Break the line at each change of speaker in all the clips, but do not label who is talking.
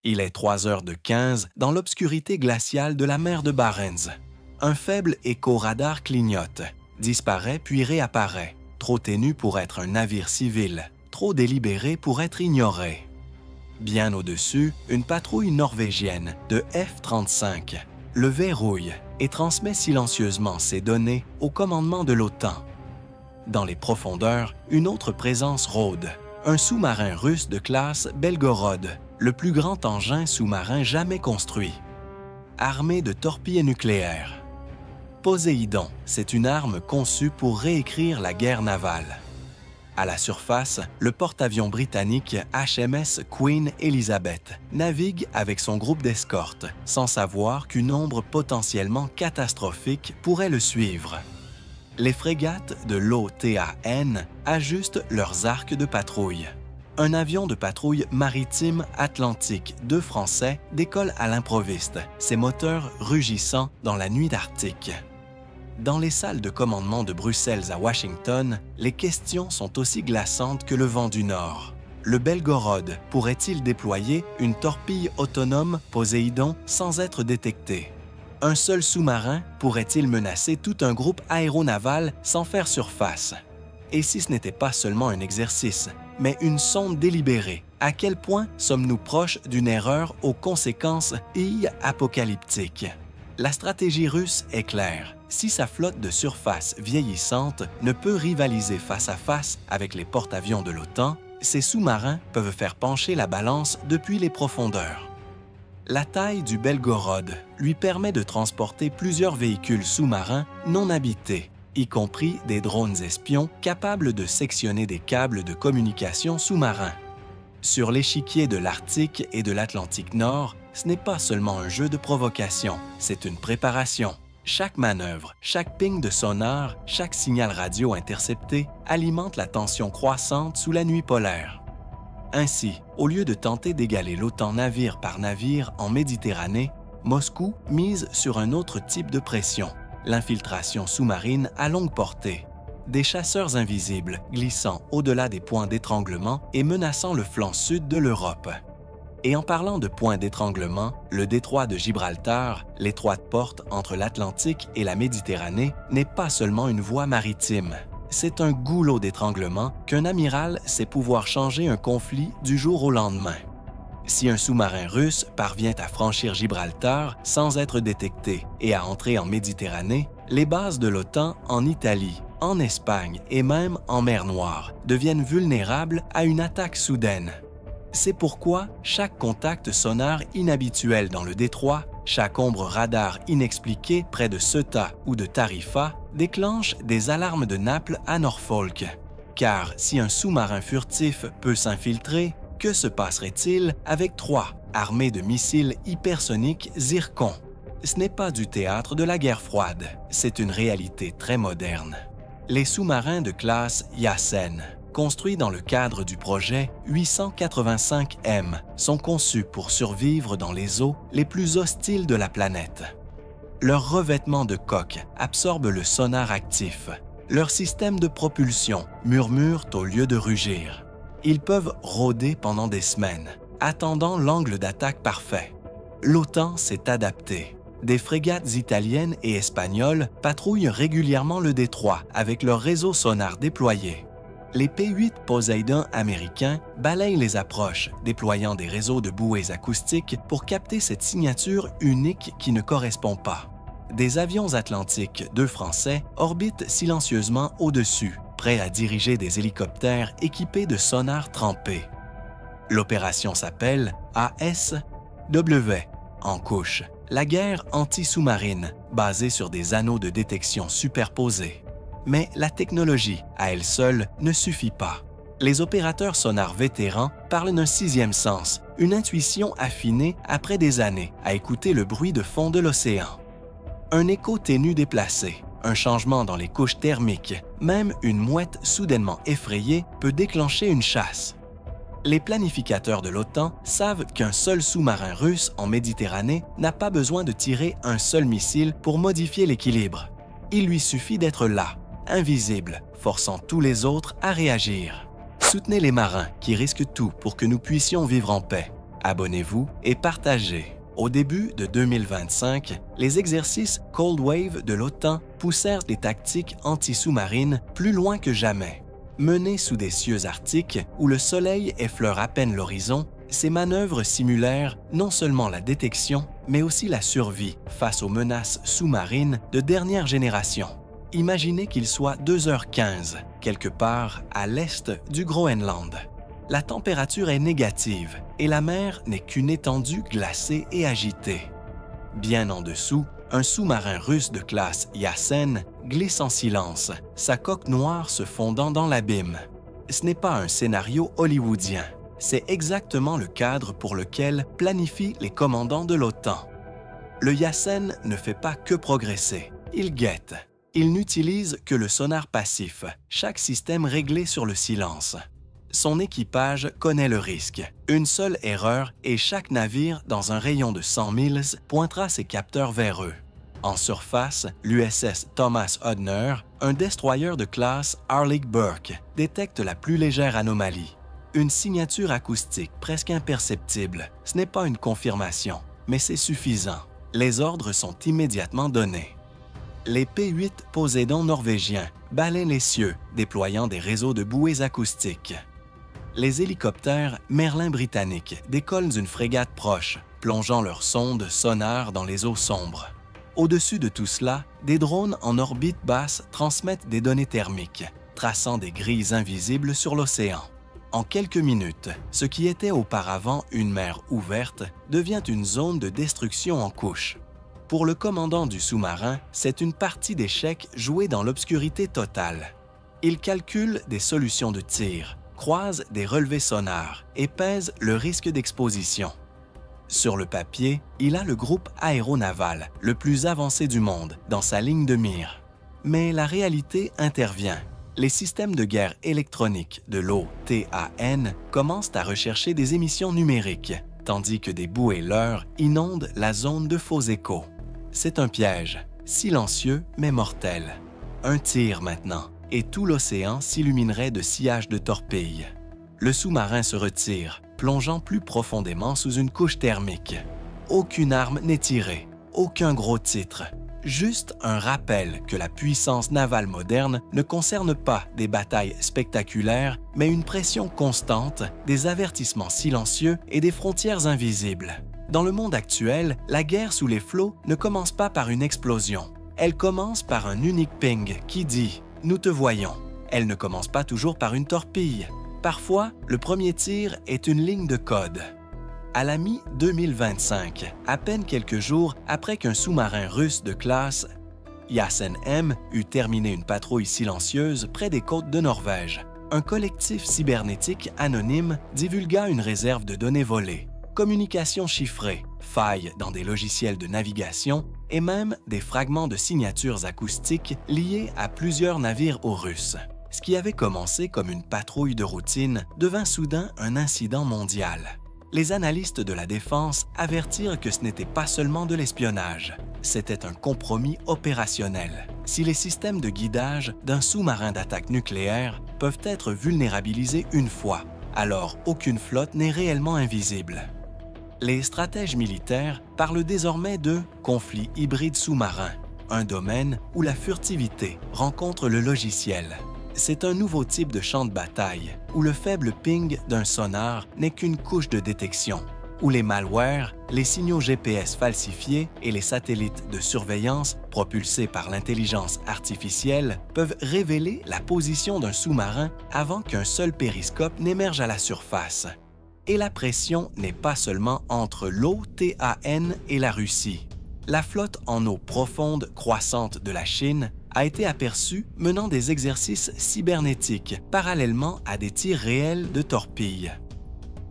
Il est 3h15 dans l'obscurité glaciale de la mer de Barents. Un faible écho-radar clignote, disparaît puis réapparaît, trop ténu pour être un navire civil, trop délibéré pour être ignoré. Bien au-dessus, une patrouille norvégienne de F-35 le verrouille et transmet silencieusement ses données au commandement de l'OTAN. Dans les profondeurs, une autre présence rôde, un sous-marin russe de classe Belgorod, le plus grand engin sous-marin jamais construit. Armé de torpilles nucléaires. Poséidon, c'est une arme conçue pour réécrire la guerre navale. À la surface, le porte-avions britannique HMS Queen Elizabeth navigue avec son groupe d'escorte, sans savoir qu'une ombre potentiellement catastrophique pourrait le suivre. Les frégates de l'OTAN ajustent leurs arcs de patrouille. Un avion de patrouille maritime Atlantique 2 français décolle à l'improviste, ses moteurs rugissant dans la nuit arctique. Dans les salles de commandement de Bruxelles à Washington, les questions sont aussi glaçantes que le vent du Nord. Le Belgorod pourrait-il déployer une torpille autonome Poséidon sans être détecté? Un seul sous-marin pourrait-il menacer tout un groupe aéronaval sans faire surface? Et si ce n'était pas seulement un exercice, mais une sonde délibérée, à quel point sommes-nous proches d'une erreur aux conséquences apocalyptiques? La stratégie russe est claire. Si sa flotte de surface vieillissante ne peut rivaliser face à face avec les porte-avions de l'OTAN, ses sous-marins peuvent faire pencher la balance depuis les profondeurs. La taille du Belgorod lui permet de transporter plusieurs véhicules sous-marins non habités, y compris des drones espions capables de sectionner des câbles de communication sous-marins. Sur l'échiquier de l'Arctique et de l'Atlantique Nord, ce n'est pas seulement un jeu de provocation, c'est une préparation. Chaque manœuvre, chaque ping de sonar, chaque signal radio intercepté alimente la tension croissante sous la nuit polaire. Ainsi, au lieu de tenter d'égaler l'OTAN navire par navire en Méditerranée, Moscou mise sur un autre type de pression, l'infiltration sous-marine à longue portée. Des chasseurs invisibles glissant au-delà des points d'étranglement et menaçant le flanc sud de l'Europe. Et en parlant de points d'étranglement, le détroit de Gibraltar, l'étroite porte entre l'Atlantique et la Méditerranée, n'est pas seulement une voie maritime. C'est un goulot d'étranglement qu'un amiral sait pouvoir changer un conflit du jour au lendemain. Si un sous-marin russe parvient à franchir Gibraltar sans être détecté et à entrer en Méditerranée, les bases de l'OTAN en Italie, en Espagne et même en mer Noire deviennent vulnérables à une attaque soudaine. C'est pourquoi chaque contact sonar inhabituel dans le détroit, chaque ombre radar inexpliquée près de Ceuta ou de Tarifa déclenche des alarmes de Naples à Norfolk. Car si un sous-marin furtif peut s'infiltrer, que se passerait-il avec 3 armés de missiles hypersoniques Zircon? Ce n'est pas du théâtre de la guerre froide, c'est une réalité très moderne. Les sous-marins de classe Yasen, construits dans le cadre du projet 885M, sont conçus pour survivre dans les eaux les plus hostiles de la planète. Leur revêtement de coque absorbe le sonar actif. Leur système de propulsion murmure au lieu de rugir. Ils peuvent rôder pendant des semaines, attendant l'angle d'attaque parfait. L'OTAN s'est adaptée. Des frégates italiennes et espagnoles patrouillent régulièrement le détroit avec leur réseau sonar déployé. Les P-8 Poseidon américains balayent les approches, déployant des réseaux de bouées acoustiques pour capter cette signature unique qui ne correspond pas. Des avions atlantiques 2 français orbitent silencieusement au-dessus, prêts à diriger des hélicoptères équipés de sonars trempés. L'opération s'appelle ASW, en couche, la guerre anti-sous-marine, basée sur des anneaux de détection superposés. Mais la technologie, à elle seule, ne suffit pas. Les opérateurs sonars vétérans parlent d'un 6e sens, une intuition affinée après des années à écouter le bruit de fond de l'océan. Un écho ténu déplacé, un changement dans les couches thermiques, même une mouette soudainement effrayée peut déclencher une chasse. Les planificateurs de l'OTAN savent qu'un seul sous-marin russe en Méditerranée n'a pas besoin de tirer un seul missile pour modifier l'équilibre. Il lui suffit d'être là, invisible, forçant tous les autres à réagir. Soutenez les marins qui risquent tout pour que nous puissions vivre en paix. Abonnez-vous et partagez. Au début de 2025, les exercices Cold Wave de l'OTAN poussèrent les tactiques anti-sous-marines plus loin que jamais. Menées sous des cieux arctiques où le soleil effleure à peine l'horizon, ces manœuvres simulèrent non seulement la détection, mais aussi la survie face aux menaces sous-marines de dernière génération. Imaginez qu'il soit 2h15, quelque part à l'est du Groenland. La température est négative et la mer n'est qu'une étendue glacée et agitée. Bien en dessous, un sous-marin russe de classe Yasen glisse en silence, sa coque noire se fondant dans l'abîme. Ce n'est pas un scénario hollywoodien, c'est exactement le cadre pour lequel planifient les commandants de l'OTAN. Le Yasen ne fait pas que progresser, il guette. Il n'utilise que le sonar passif, chaque système réglé sur le silence. Son équipage connaît le risque. Une seule erreur et chaque navire dans un rayon de 100 milles pointera ses capteurs vers eux. En surface, l'USS Thomas Hodner, un destroyer de classe Harley Burke, détecte la plus légère anomalie. Une signature acoustique presque imperceptible. Ce n'est pas une confirmation, mais c'est suffisant. Les ordres sont immédiatement donnés. Les P-8 Poséidon norvégiens balaient les cieux, déployant des réseaux de bouées acoustiques. Les hélicoptères Merlin britanniques décollent d'une frégate proche, plongeant leurs sondes sonars dans les eaux sombres. Au-dessus de tout cela, des drones en orbite basse transmettent des données thermiques, traçant des grilles invisibles sur l'océan. En quelques minutes, ce qui était auparavant une mer ouverte devient une zone de destruction en couches. Pour le commandant du sous-marin, c'est une partie d'échecs jouée dans l'obscurité totale. Il calcule des solutions de tir, croise des relevés sonars et pèse le risque d'exposition. Sur le papier, il a le groupe aéronaval le plus avancé du monde dans sa ligne de mire. Mais la réalité intervient. Les systèmes de guerre électronique de l'OTAN commencent à rechercher des émissions numériques, tandis que des bouées leurres inondent la zone de faux échos. C'est un piège, silencieux mais mortel. Un tir maintenant, et tout l'océan s'illuminerait de sillage de torpilles. Le sous-marin se retire, plongeant plus profondément sous une couche thermique. Aucune arme n'est tirée, aucun gros titre. Juste un rappel que la puissance navale moderne ne concerne pas des batailles spectaculaires, mais une pression constante, des avertissements silencieux et des frontières invisibles. Dans le monde actuel, la guerre sous les flots ne commence pas par une explosion. Elle commence par un unique ping qui dit « Nous te voyons ». Elle ne commence pas toujours par une torpille. Parfois, le premier tir est une ligne de code. À la mi-2025, à peine quelques jours après qu'un sous-marin russe de classe Yasen M eut terminé une patrouille silencieuse près des côtes de Norvège, un collectif cybernétique anonyme divulgua une réserve de données volées, communications chiffrées, failles dans des logiciels de navigation et même des fragments de signatures acoustiques liés à plusieurs navires russes. Ce qui avait commencé comme une patrouille de routine devint soudain un incident mondial. Les analystes de la défense avertirent que ce n'était pas seulement de l'espionnage, c'était un compromis opérationnel. Si les systèmes de guidage d'un sous-marin d'attaque nucléaire peuvent être vulnérabilisés une fois, alors aucune flotte n'est réellement invisible. Les stratèges militaires parlent désormais de conflit hybride sous-marin, un domaine où la furtivité rencontre le logiciel. C'est un nouveau type de champ de bataille où le faible ping d'un sonar n'est qu'une couche de détection, où les malwares, les signaux GPS falsifiés et les satellites de surveillance propulsés par l'intelligence artificielle peuvent révéler la position d'un sous-marin avant qu'un seul périscope n'émerge à la surface. Et la pression n'est pas seulement entre l'OTAN et la Russie. La flotte en eau profonde croissante de la Chine a été aperçue menant des exercices cybernétiques parallèlement à des tirs réels de torpilles.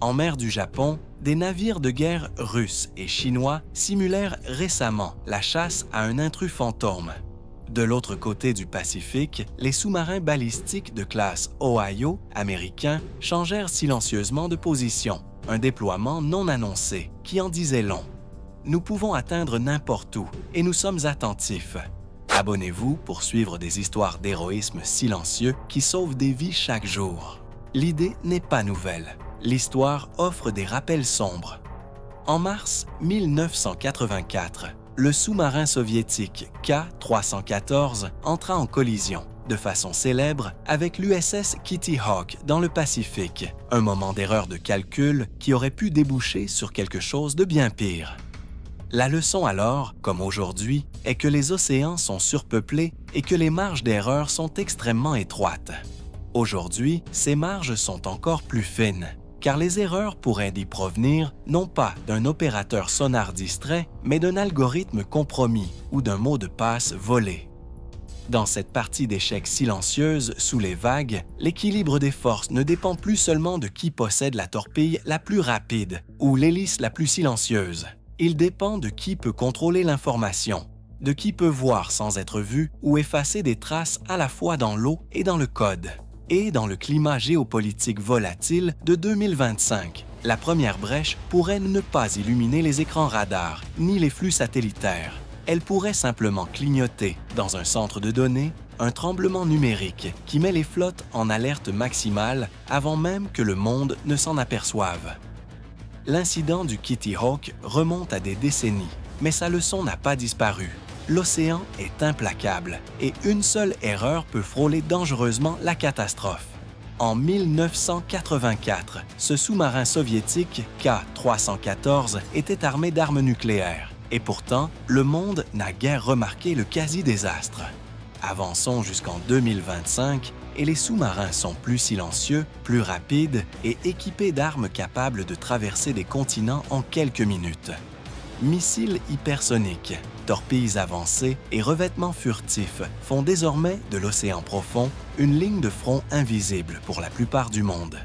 En mer du Japon, des navires de guerre russes et chinois simulèrent récemment la chasse à un intrus fantôme. De l'autre côté du Pacifique, les sous-marins balistiques de classe Ohio américains changèrent silencieusement de position, un déploiement non annoncé qui en disait long. Nous pouvons atteindre n'importe où et nous sommes attentifs. Abonnez-vous pour suivre des histoires d'héroïsme silencieux qui sauvent des vies chaque jour. L'idée n'est pas nouvelle. L'histoire offre des rappels sombres. En mars 1984, le sous-marin soviétique K-314 entra en collision, de façon célèbre, avec l'USS Kitty Hawk dans le Pacifique, un moment d'erreur de calcul qui aurait pu déboucher sur quelque chose de bien pire. La leçon alors, comme aujourd'hui, est que les océans sont surpeuplés et que les marges d'erreur sont extrêmement étroites. Aujourd'hui, ces marges sont encore plus fines, car les erreurs pourraient y provenir non pas d'un opérateur sonar distrait, mais d'un algorithme compromis ou d'un mot de passe volé. Dans cette partie d'échecs silencieuse sous les vagues, l'équilibre des forces ne dépend plus seulement de qui possède la torpille la plus rapide ou l'hélice la plus silencieuse. Il dépend de qui peut contrôler l'information, de qui peut voir sans être vu ou effacer des traces à la fois dans l'eau et dans le code. Et dans le climat géopolitique volatile de 2025, la première brèche pourrait ne pas illuminer les écrans radars ni les flux satellitaires. Elle pourrait simplement clignoter, dans un centre de données, un tremblement numérique qui met les flottes en alerte maximale avant même que le monde ne s'en aperçoive. L'incident du Kitty Hawk remonte à des décennies, mais sa leçon n'a pas disparu. L'océan est implacable et une seule erreur peut frôler dangereusement la catastrophe. En 1984, ce sous-marin soviétique K-314 était armé d'armes nucléaires et pourtant, le monde n'a guère remarqué le quasi-désastre. Avançons jusqu'en 2025 et les sous-marins sont plus silencieux, plus rapides et équipés d'armes capables de traverser des continents en quelques minutes. Missiles hypersoniques, torpilles avancées et revêtements furtifs font désormais de l'océan profond une ligne de front invisible pour la plupart du monde.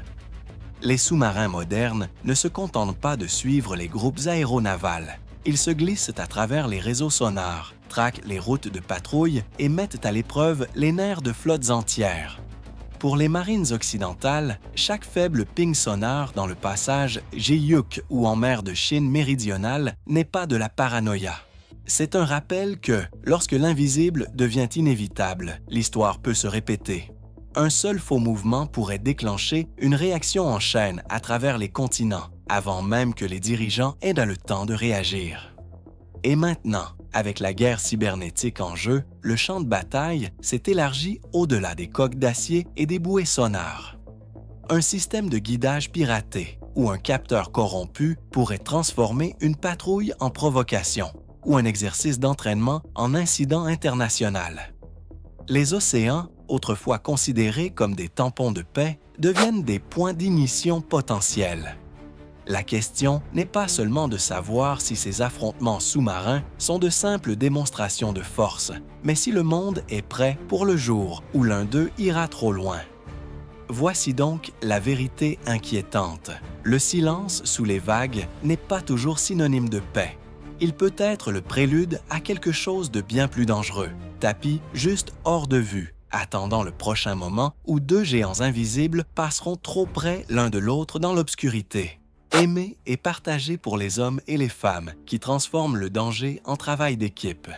Les sous-marins modernes ne se contentent pas de suivre les groupes aéronavals. Ils se glissent à travers les réseaux sonars, traquent les routes de patrouille et mettent à l'épreuve les nerfs de flottes entières. Pour les marines occidentales, chaque faible ping sonar dans le passage Jiyuk ou en mer de Chine méridionale n'est pas de la paranoïa. C'est un rappel que, lorsque l'invisible devient inévitable, l'histoire peut se répéter. Un seul faux mouvement pourrait déclencher une réaction en chaîne à travers les continents, avant même que les dirigeants aient le temps de réagir. Et maintenant, avec la guerre cybernétique en jeu, le champ de bataille s'est élargi au-delà des coques d'acier et des bouées sonars. Un système de guidage piraté ou un capteur corrompu pourrait transformer une patrouille en provocation ou un exercice d'entraînement en incident international. Les océans, autrefois considérés comme des tampons de paix, deviennent des points d'ignition potentiels. La question n'est pas seulement de savoir si ces affrontements sous-marins sont de simples démonstrations de force, mais si le monde est prêt pour le jour où l'un d'eux ira trop loin. Voici donc la vérité inquiétante. Le silence sous les vagues n'est pas toujours synonyme de paix. Il peut être le prélude à quelque chose de bien plus dangereux, tapi juste hors de vue, attendant le prochain moment où deux géants invisibles passeront trop près l'un de l'autre dans l'obscurité. Aimer et partager pour les hommes et les femmes qui transforment le danger en travail d'équipe.